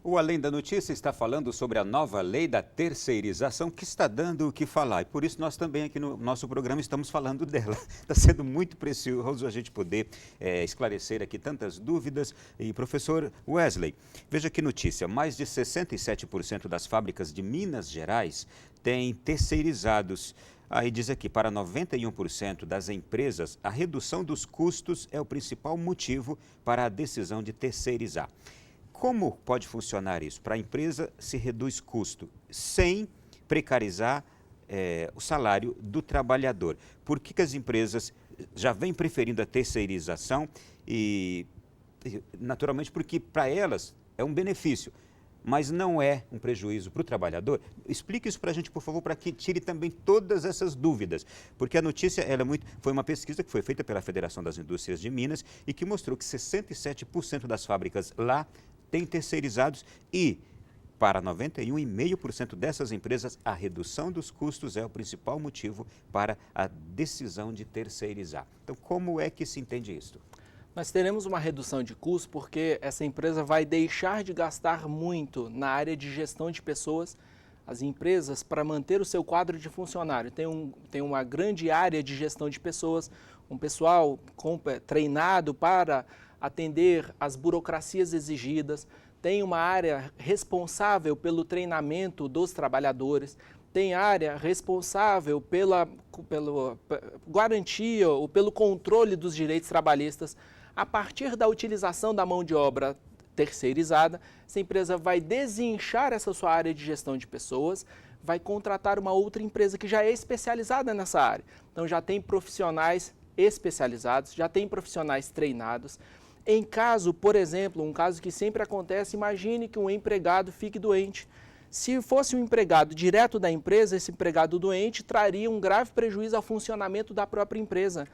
O Além da Notícia está falando sobre a nova lei da terceirização que está dando o que falar. E por isso nós também aqui no nosso programa estamos falando dela. Está sendo muito precioso a gente poder esclarecer aqui tantas dúvidas. E professor Wesley, veja que notícia, mais de 67% das fábricas de Minas Gerais têm terceirizados. Aí diz aqui, para 91% das empresas, a redução dos custos é o principal motivo para a decisão de terceirizar. Como pode funcionar isso? Para a empresa se reduz custo sem precarizar o salário do trabalhador. Por que as empresas já vêm preferindo a terceirização? E naturalmente porque para elas é um benefício, mas não é um prejuízo para o trabalhador. Explique isso para a gente, por favor, para que tire também todas essas dúvidas. Porque a notícia foi uma pesquisa que foi feita pela Federação das Indústrias de Minas e que mostrou que 67% das fábricas lá têm terceirizados e, para 91,5% dessas empresas, a redução dos custos é o principal motivo para a decisão de terceirizar. Então, como é que se entende isso? Nós teremos uma redução de custo porque essa empresa vai deixar de gastar muito na área de gestão de pessoas. As empresas, para manter o seu quadro de funcionário, tem uma grande área de gestão de pessoas, um pessoal treinado para atender às burocracias exigidas, tem uma área responsável pelo treinamento dos trabalhadores, tem área responsável pela garantia ou pelo controle dos direitos trabalhistas. A partir da utilização da mão de obra terceirizada, essa empresa vai desinchar essa sua área de gestão de pessoas, vai contratar uma outra empresa que já é especializada nessa área. Então já tem profissionais especializados, já tem profissionais treinados. Em caso, por exemplo, um caso que sempre acontece, imagine que um empregado fique doente. Se fosse um empregado direto da empresa, esse empregado doente traria um grave prejuízo ao funcionamento da própria empresa.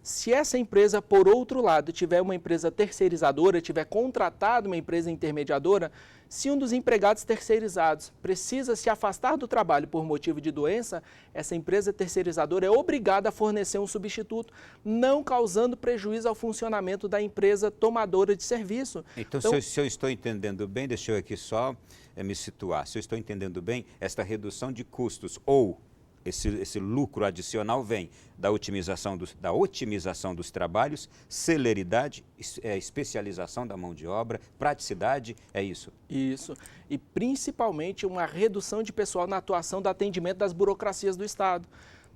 Se essa empresa, por outro lado, tiver uma empresa terceirizadora, tiver contratado uma empresa intermediadora, se um dos empregados terceirizados precisa se afastar do trabalho por motivo de doença, essa empresa terceirizadora é obrigada a fornecer um substituto, não causando prejuízo ao funcionamento da empresa tomadora de serviço. Então se eu estou entendendo bem, deixa eu aqui só me situar, se eu estou entendendo bem, esta redução de custos ou esse lucro adicional vem da otimização dos trabalhos, celeridade, especialização da mão de obra, praticidade, é isso? Isso. E principalmente uma redução de pessoal na atuação do atendimento das burocracias do Estado.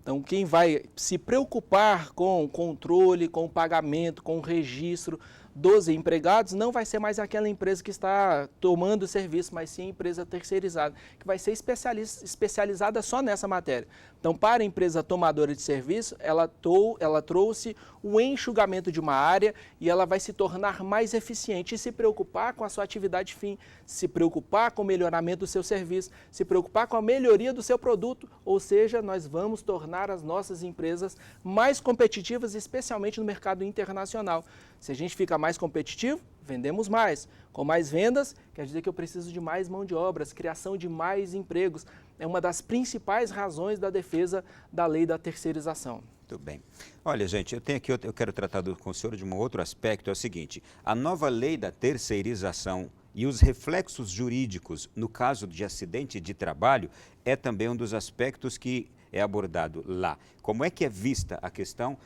Então, quem vai se preocupar com o controle, com o pagamento, com o registro dos empregados, não vai ser mais aquela empresa que está tomando o serviço, mas sim a empresa terceirizada, que vai ser especializada só nessa matéria. Então, para a empresa tomadora de serviço, ela trouxe o enxugamento de uma área e ela vai se tornar mais eficiente e se preocupar com a sua atividade fim, se preocupar com o melhoramento do seu serviço, se preocupar com a melhoria do seu produto, ou seja, nós vamos tornar as nossas empresas mais competitivas, especialmente no mercado internacional. Se a gente fica mais competitivo, vendemos mais. Com mais vendas, quer dizer que eu preciso de mais mão de obras, criação de mais empregos. É uma das principais razões da defesa da lei da terceirização. Muito bem. Olha, gente, eu quero tratar com o senhor de um outro aspecto, é o seguinte, a nova lei da terceirização e os reflexos jurídicos no caso de acidente de trabalho é também um dos aspectos que é abordado lá. Como é que é vista a questão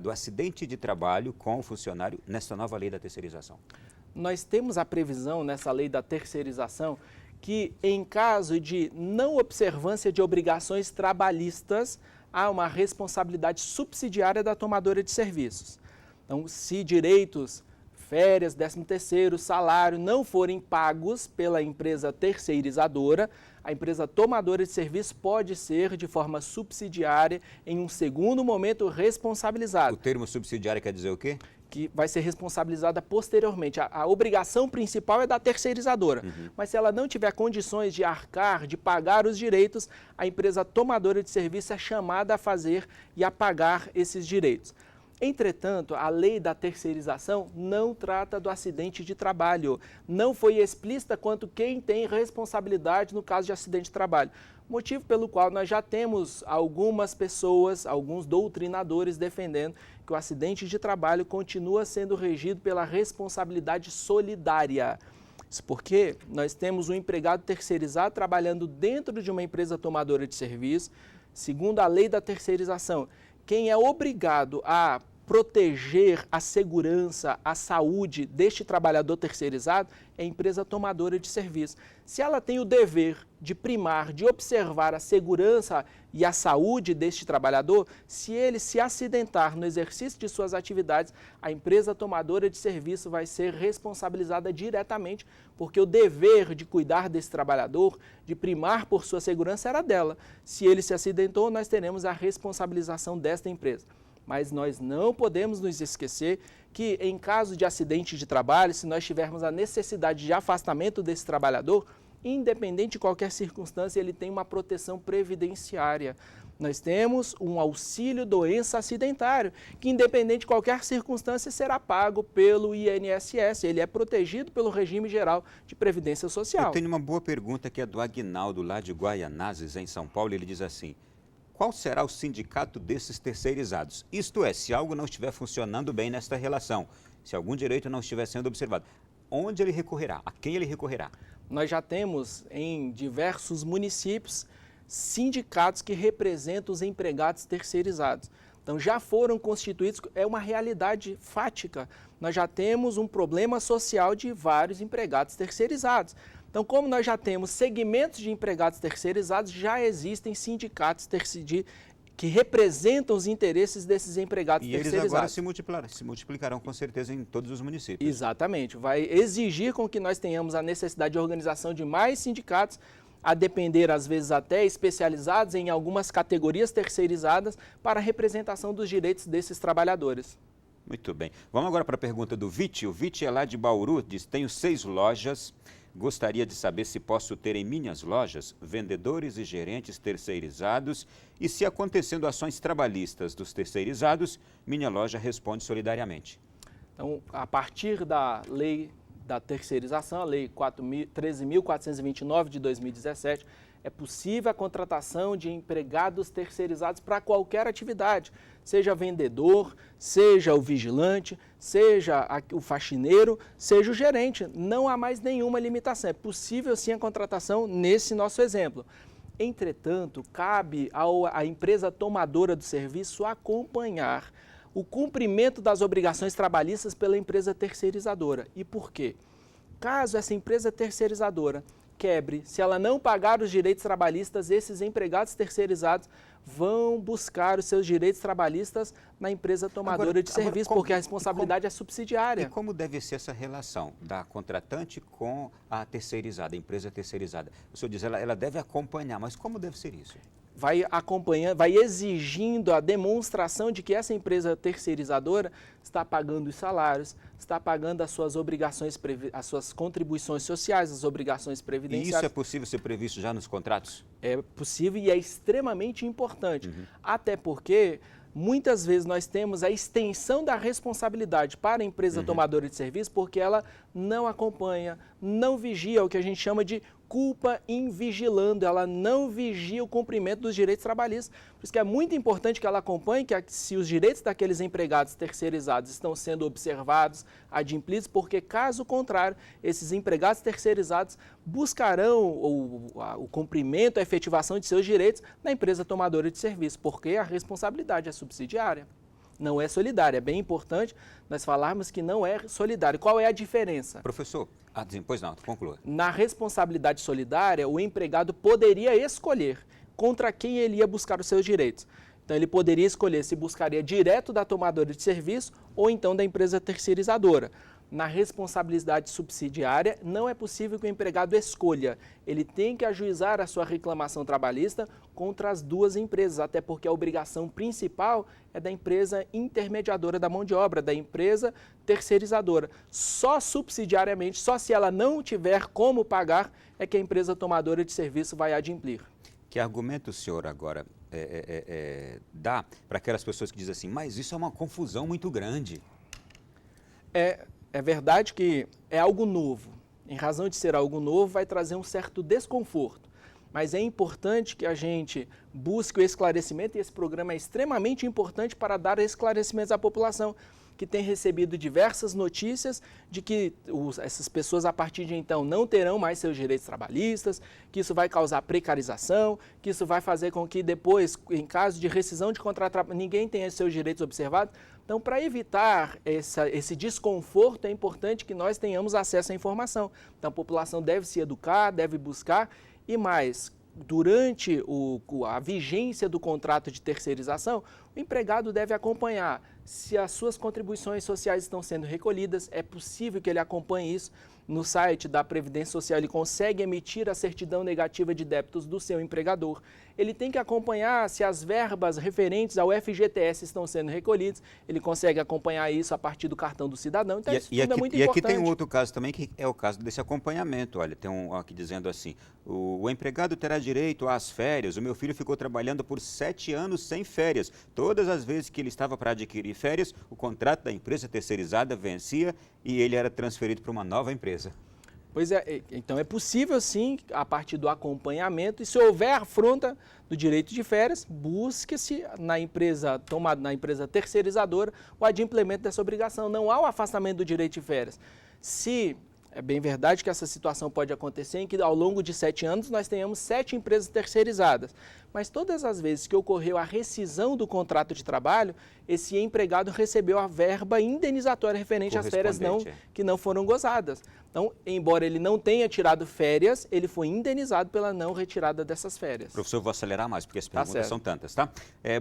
do acidente de trabalho com o funcionário nessa nova lei da terceirização? Nós temos a previsão nessa lei da terceirização que, em caso de não observância de obrigações trabalhistas, há uma responsabilidade subsidiária da tomadora de serviços. Então, se direitos, férias, 13º, salário não forem pagos pela empresa terceirizadora, a empresa tomadora de serviço pode ser, de forma subsidiária, em um segundo momento, responsabilizada. O termo subsidiário quer dizer o quê? Que vai ser responsabilizada posteriormente. A obrigação principal é da terceirizadora, mas se ela não tiver condições de arcar, de pagar os direitos, a empresa tomadora de serviço é chamada a fazer e a pagar esses direitos. Entretanto, a lei da terceirização não trata do acidente de trabalho. Não foi explícita quanto quem tem responsabilidade no caso de acidente de trabalho. Motivo pelo qual nós já temos algumas pessoas, alguns doutrinadores defendendo que o acidente de trabalho continua sendo regido pela responsabilidade solidária. Isso porque nós temos um empregado terceirizado trabalhando dentro de uma empresa tomadora de serviço. Segundo a lei da terceirização, quem é obrigado a proteger a segurança, a saúde deste trabalhador terceirizado é a empresa tomadora de serviço. Se ela tem o dever de primar, de observar a segurança e a saúde deste trabalhador, se ele se acidentar no exercício de suas atividades, a empresa tomadora de serviço vai ser responsabilizada diretamente, porque o dever de cuidar desse trabalhador, de primar por sua segurança, era dela. Se ele se acidentou, nós teremos a responsabilização desta empresa. Mas nós não podemos nos esquecer que, em caso de acidente de trabalho, se nós tivermos a necessidade de afastamento desse trabalhador, independente de qualquer circunstância, ele tem uma proteção previdenciária. Nós temos um auxílio doença acidentário, que independente de qualquer circunstância será pago pelo INSS. Ele é protegido pelo regime geral de previdência social. Eu tenho uma boa pergunta que é do Aguinaldo, lá de Guaianazes, em São Paulo. Ele diz assim: qual será o sindicato desses terceirizados? Isto é, se algo não estiver funcionando bem nesta relação, se algum direito não estiver sendo observado, onde ele recorrerá? A quem ele recorrerá? Nós já temos em diversos municípios sindicatos que representam os empregados terceirizados. Então já foram constituídos, é uma realidade fática. Nós já temos um problema social de vários empregados terceirizados. Então, como nós já temos segmentos de empregados terceirizados, já existem sindicatos que representam os interesses desses empregados terceirizados. E eles agora se multiplicarão com certeza em todos os municípios. Exatamente. Vai exigir com que nós tenhamos a necessidade de organização de mais sindicatos, a depender, às vezes, até especializados em algumas categorias terceirizadas para a representação dos direitos desses trabalhadores. Muito bem. Vamos agora para a pergunta do Vite. O Vite é lá de Bauru, diz: tenho 6 lojas. Gostaria de saber se posso ter em minhas lojas vendedores e gerentes terceirizados e, se acontecendo ações trabalhistas dos terceirizados, minha loja responde solidariamente. Então, a partir da lei da terceirização, a lei 13.429 de 2017, é possível a contratação de empregados terceirizados para qualquer atividade, seja vendedor, seja o vigilante, seja o faxineiro, seja o gerente. Não há mais nenhuma limitação. É possível sim a contratação nesse nosso exemplo. Entretanto, cabe à empresa tomadora do serviço acompanhar o cumprimento das obrigações trabalhistas pela empresa terceirizadora. E por quê? Caso essa empresa terceirizadora quebre, se ela não pagar os direitos trabalhistas, esses empregados terceirizados vão buscar os seus direitos trabalhistas na empresa tomadora de serviço, porque a responsabilidade é subsidiária. E como deve ser essa relação da contratante com a terceirizada, a empresa terceirizada? O senhor diz, ela deve acompanhar, mas como deve ser isso? Vai acompanhando, vai exigindo a demonstração de que essa empresa terceirizadora está pagando os salários, está pagando as suas obrigações, as suas contribuições sociais, as obrigações previdenciárias. E isso é possível ser previsto já nos contratos? É possível e é extremamente importante, até porque muitas vezes nós temos a extensão da responsabilidade para a empresa tomadora de serviço porque ela não acompanha, não vigia o que a gente chama de culpa invigilando, ela não vigia o cumprimento dos direitos trabalhistas. Por isso que é muito importante que ela acompanhe que se os direitos daqueles empregados terceirizados estão sendo observados, adimplidos, porque caso contrário, esses empregados terceirizados buscarão o cumprimento, a efetivação de seus direitos na empresa tomadora de serviço, porque a responsabilidade é subsidiária. Não é solidária. É bem importante nós falarmos que não é solidário. Qual é a diferença? Professor, pois não, conclua. Na responsabilidade solidária, o empregado poderia escolher contra quem ele ia buscar os seus direitos. Então, ele poderia escolher se buscaria direto da tomadora de serviço ou então da empresa terceirizadora. Na responsabilidade subsidiária, não é possível que o empregado escolha. Ele tem que ajuizar a sua reclamação trabalhista contra as duas empresas, até porque a obrigação principal é da empresa intermediadora da mão de obra, da empresa terceirizadora. Só subsidiariamente, só se ela não tiver como pagar, é que a empresa tomadora de serviço vai adimplir. Que argumento o senhor agora dá para aquelas pessoas que dizem assim, mas isso é uma confusão muito grande? É verdade que é algo novo. Em razão de ser algo novo, vai trazer um certo desconforto. mas é importante que a gente busque o esclarecimento, e esse programa é extremamente importante para dar esclarecimentos à população, que tem recebido diversas notícias de que essas pessoas, a partir de então, não terão mais seus direitos trabalhistas, que isso vai causar precarização, que isso vai fazer com que depois, em caso de rescisão de contrato, ninguém tenha seus direitos observados. Então, para evitar esse desconforto, é importante que nós tenhamos acesso à informação. Então, a população deve se educar, deve buscar, e mais, durante a vigência do contrato de terceirização, o empregado deve acompanhar se as suas contribuições sociais estão sendo recolhidas. É possível que ele acompanhe isso. No site da Previdência Social, ele consegue emitir a certidão negativa de débitos do seu empregador. Ele tem que acompanhar se as verbas referentes ao FGTS estão sendo recolhidas. Ele consegue acompanhar isso a partir do cartão do cidadão. Então, isso tudo é muito importante. E aqui tem um outro caso também, que é o caso desse acompanhamento. Olha, tem um aqui dizendo assim: o empregado terá direito às férias. O meu filho ficou trabalhando por 7 anos sem férias. Todas as vezes que ele estava para adquirir férias, o contrato da empresa terceirizada vencia e ele era transferido para uma nova empresa. Pois é, então é possível sim, a partir do acompanhamento, e se houver afronta do direito de férias, busque-se na empresa terceirizadora o adimplemento dessa obrigação. Não há o afastamento do direito de férias. Se é bem verdade que essa situação pode acontecer em que ao longo de 7 anos nós tenhamos 7 empresas terceirizadas, mas todas as vezes que ocorreu a rescisão do contrato de trabalho, esse empregado recebeu a verba indenizatória referente às férias que não foram gozadas. Então, embora ele não tenha tirado férias, ele foi indenizado pela não retirada dessas férias. Professor, eu vou acelerar mais, porque as perguntas são tantas, tá?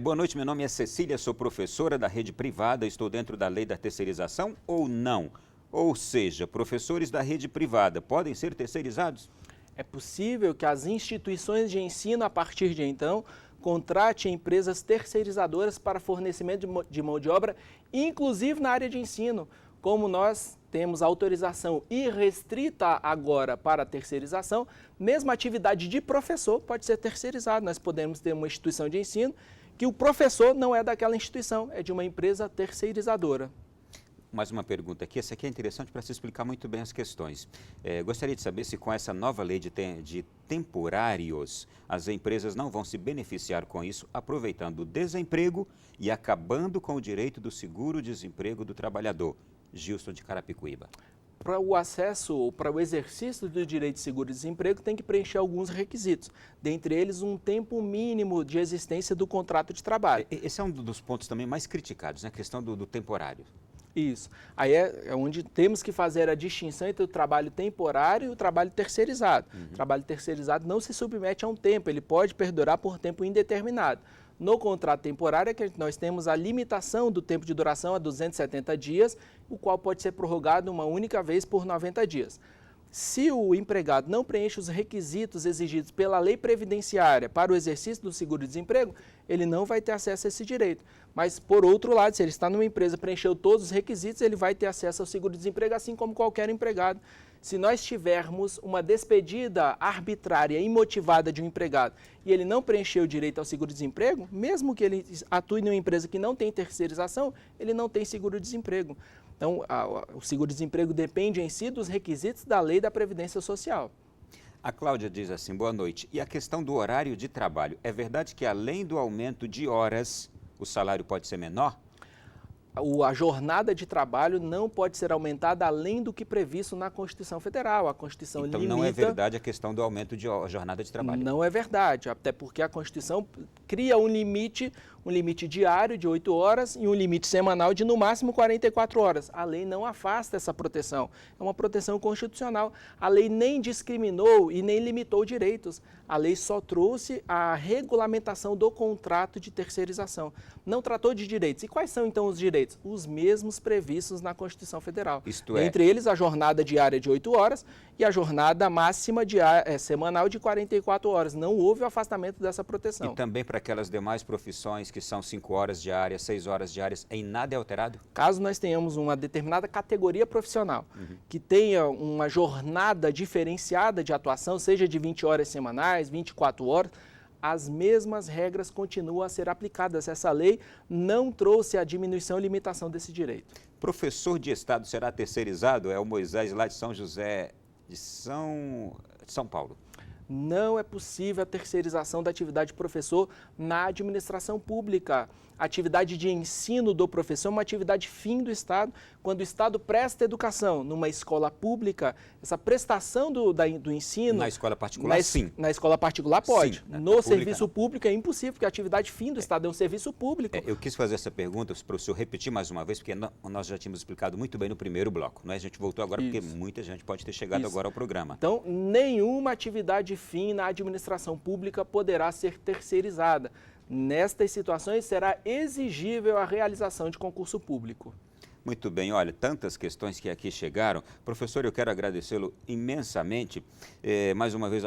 Boa noite, meu nome é Cecília, sou professora da rede privada, estou dentro da lei da terceirização ou não? Ou seja, professores da rede privada podem ser terceirizados? É possível que as instituições de ensino, a partir de então, contratem empresas terceirizadoras para fornecimento de mão de obra, inclusive na área de ensino. Como nós temos autorização irrestrita agora para a terceirização, mesmo a atividade de professor pode ser terceirizada. Nós podemos ter uma instituição de ensino que o professor não é daquela instituição, é de uma empresa terceirizadora. Mais uma pergunta aqui, essa aqui é interessante para se explicar muito bem as questões. Gostaria de saber se com essa nova lei de temporários, as empresas não vão se beneficiar com isso, aproveitando o desemprego e acabando com o direito do seguro-desemprego do trabalhador. Gilson de Carapicuíba. Para o acesso, para o exercício do direito de seguro-desemprego, tem que preencher alguns requisitos. Dentre eles, um tempo mínimo de existência do contrato de trabalho. Esse é um dos pontos também mais criticados, né? A questão do temporário. Isso. Aí é onde temos que fazer a distinção entre o trabalho temporário e o trabalho terceirizado. O trabalho terceirizado não se submete a um tempo, ele pode perdurar por tempo indeterminado. No contrato temporário é que nós temos a limitação do tempo de duração a 270 dias, o qual pode ser prorrogado uma única vez por 90 dias. Se o empregado não preenche os requisitos exigidos pela lei previdenciária para o exercício do seguro-desemprego, ele não vai ter acesso a esse direito. Mas, por outro lado, se ele está numa empresa, preencheu todos os requisitos, ele vai ter acesso ao seguro-desemprego, assim como qualquer empregado. Se nós tivermos uma despedida arbitrária e imotivada de um empregado e ele não preencheu o direito ao seguro-desemprego, mesmo que ele atue numa empresa que não tem terceirização, ele não tem seguro-desemprego. Então, o seguro-desemprego depende em si dos requisitos da lei da Previdência Social. A Cláudia diz assim, boa noite. E a questão do horário de trabalho, é verdade que além do aumento de horas, o salário pode ser menor? A jornada de trabalho não pode ser aumentada além do que previsto na Constituição Federal. A Constituição limita... Então não é verdade a questão do aumento de jornada de trabalho? Não é verdade, até porque a Constituição cria um limite diário de 8 horas e um limite semanal de no máximo 44 horas. A lei não afasta essa proteção, é uma proteção constitucional. A lei nem discriminou e nem limitou direitos. A lei só trouxe a regulamentação do contrato de terceirização. Não tratou de direitos. E quais são então os direitos? Os mesmos previstos na Constituição Federal. Isto é... Entre eles, a jornada diária de 8 horas e a jornada máxima semanal de 44 horas. Não houve o afastamento dessa proteção. E também para aquelas demais profissões que são 5 horas diárias, 6 horas diárias, em nada é alterado? Caso nós tenhamos uma determinada categoria profissional que tenha uma jornada diferenciada de atuação, seja de 20 horas semanais, 24 horas, as mesmas regras continuam a ser aplicadas. Essa lei não trouxe a diminuição e limitação desse direito. Professor de Estado será terceirizado? É o Moisés lá de São José de São Paulo. Não é possível a terceirização da atividade de professor na administração pública. A atividade de ensino do professor é uma atividade fim do Estado. Quando o Estado presta educação numa escola pública, essa prestação do ensino... Na escola particular, sim. Na escola particular, pode. Sim, no serviço público é impossível, porque a atividade fim do Estado é um serviço público. Eu quis fazer essa pergunta para o senhor repetir mais uma vez, porque nós já tínhamos explicado muito bem no primeiro bloco. Não é? A gente voltou agora porque muita gente pode ter chegado agora ao programa. Então, nenhuma atividade fim na administração pública poderá ser terceirizada. Nestas situações, será exigível a realização de concurso público. Muito bem, olha, tantas questões que aqui chegaram. Professor, eu quero agradecê-lo imensamente. Mais uma vez,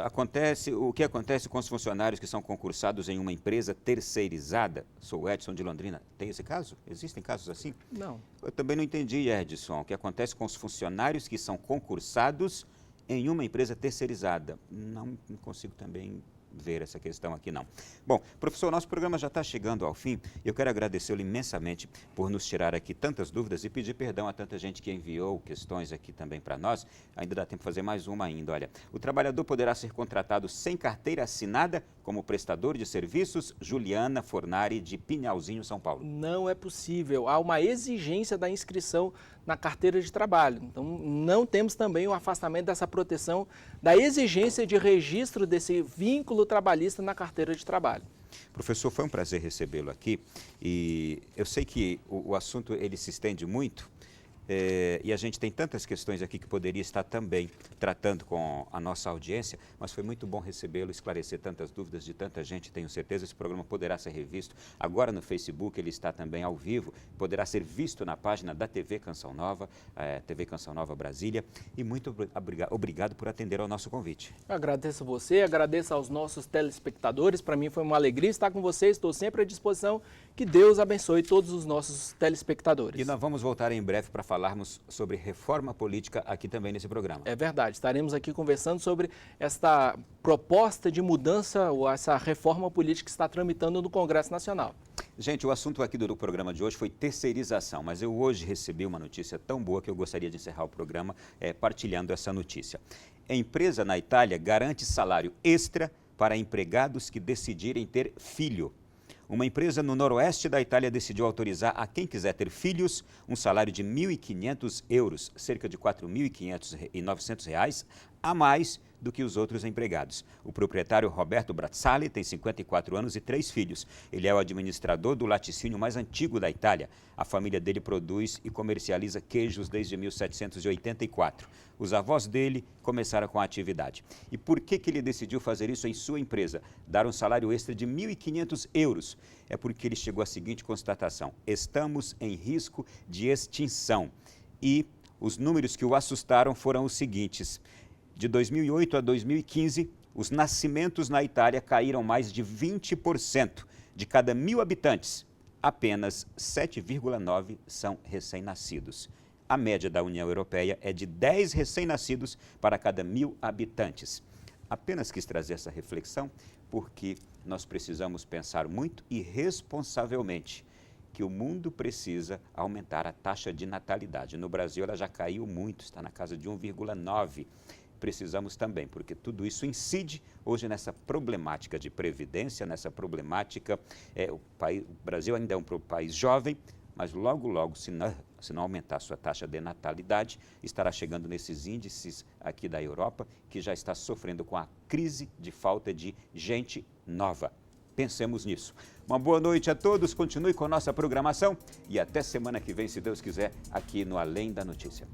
o que acontece com os funcionários que são concursados em uma empresa terceirizada? Sou o Edson de Londrina. Tem esse caso? Existem casos assim? Não. Eu também não entendi, Edson, o que acontece com os funcionários que são concursados em uma empresa terceirizada. Não consigo também ver essa questão aqui, não. Bom, professor, nosso programa já está chegando ao fim. Eu quero agradecê-lo imensamente por nos tirar aqui tantas dúvidas e pedir perdão a tanta gente que enviou questões aqui também para nós. Ainda dá tempo de fazer mais uma ainda. Olha, o trabalhador poderá ser contratado sem carteira assinada como prestador de serviços? Juliana Fornari, de Pinhalzinho, São Paulo. Não é possível. Há uma exigência da inscrição na carteira de trabalho. Então, não temos também o afastamento dessa proteção da exigência de registro desse vínculo trabalhista na carteira de trabalho. Professor, foi um prazer recebê-lo aqui e eu sei que o assunto ele se estende muito e a gente tem tantas questões aqui que poderia estar também tratando com a nossa audiência, mas foi muito bom recebê-lo, esclarecer tantas dúvidas de tanta gente. Tenho certeza que esse programa poderá ser revisto. Agora no Facebook ele está também ao vivo, poderá ser visto na página da TV Canção Nova, TV Canção Nova Brasília. E muito obrigado por atender ao nosso convite. Eu agradeço a você, agradeço aos nossos telespectadores. Para mim foi uma alegria estar com vocês, estou sempre à disposição. Que Deus abençoe todos os nossos telespectadores. E nós vamos voltar em breve para falarmos sobre reforma política aqui também nesse programa. É verdade, estaremos aqui conversando sobre esta proposta de mudança ou essa reforma política que está tramitando no Congresso Nacional. Gente, o assunto aqui do programa de hoje foi terceirização, mas eu hoje recebi uma notícia tão boa que eu gostaria de encerrar o programa partilhando essa notícia. A empresa na Itália garante salário extra para empregados que decidirem ter filho. Uma empresa no noroeste da Itália decidiu autorizar a quem quiser ter filhos um salário de 1.500 euros, cerca de R$ 4.900 a mais do que os outros empregados. O proprietário Roberto Brazzali tem 54 anos e 3 filhos. Ele é o administrador do laticínio mais antigo da Itália. A família dele produz e comercializa queijos desde 1784. Os avós dele começaram com a atividade. E por que ele decidiu fazer isso em sua empresa? Dar um salário extra de 1.500 euros. É porque ele chegou à seguinte constatação: estamos em risco de extinção. E os números que o assustaram foram os seguintes: de 2008 a 2015, os nascimentos na Itália caíram mais de 20%. De cada 1.000 habitantes, apenas 7,9 são recém-nascidos. A média da União Europeia é de 10 recém-nascidos para cada 1.000 habitantes. Apenas quis trazer essa reflexão porque nós precisamos pensar muito e responsavelmente que o mundo precisa aumentar a taxa de natalidade. No Brasil ela já caiu muito, está na casa de 1,9. Precisamos também, porque tudo isso incide hoje nessa problemática de previdência, nessa problemática. O Brasil ainda é um país jovem, mas logo, logo, se não aumentar a sua taxa de natalidade, estará chegando nesses índices aqui da Europa, que já está sofrendo com a crise de falta de gente nova. Pensemos nisso. Uma boa noite a todos, continue com a nossa programação e até semana que vem, se Deus quiser, aqui no Além da Notícia.